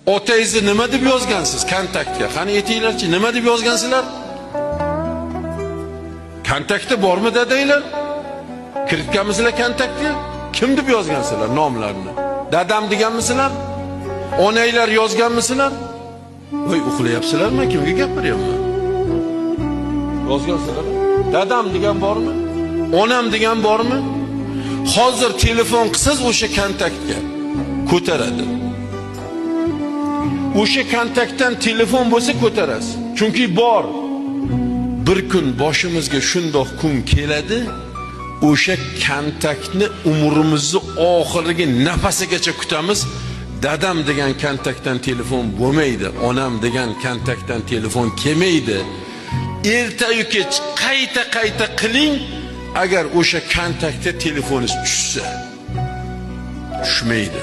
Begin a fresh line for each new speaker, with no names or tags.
Otangizni nima deb yozgansiz kontaktga? Qani aytinglarchi, nima deb yozgansizlar? Kontaktda bormi dadanglar? Kiritganmisizlar kontaktga? Kim deb yozgansizlar nomlarini? Dadam deganmisizlar? Onanglar yozganmisizlar? Voy, uxlayapsizlarmi? Kimga gapiryapman? Yozgansizlar? Dadam degan bormi? Onam degan bormi? Hozir telefon qilsangiz o'sha kontaktga ko'taradi. O'sha kontaktdan telefon bo'lsa ko'tarasiz. Chunki bor. Bir kun boshimizga shundoq kun keladi, o'sha kontaktni umrimizni oxirgi nafasigacha kutamiz. Dadam degan kontaktdan telefon bo'lmaydi, onam degan kontaktdan telefon kelmaydi. Erta-yu kech qayta qiling, agar o'sha kontaktga telefoningiz tushsa. Tushmaydi.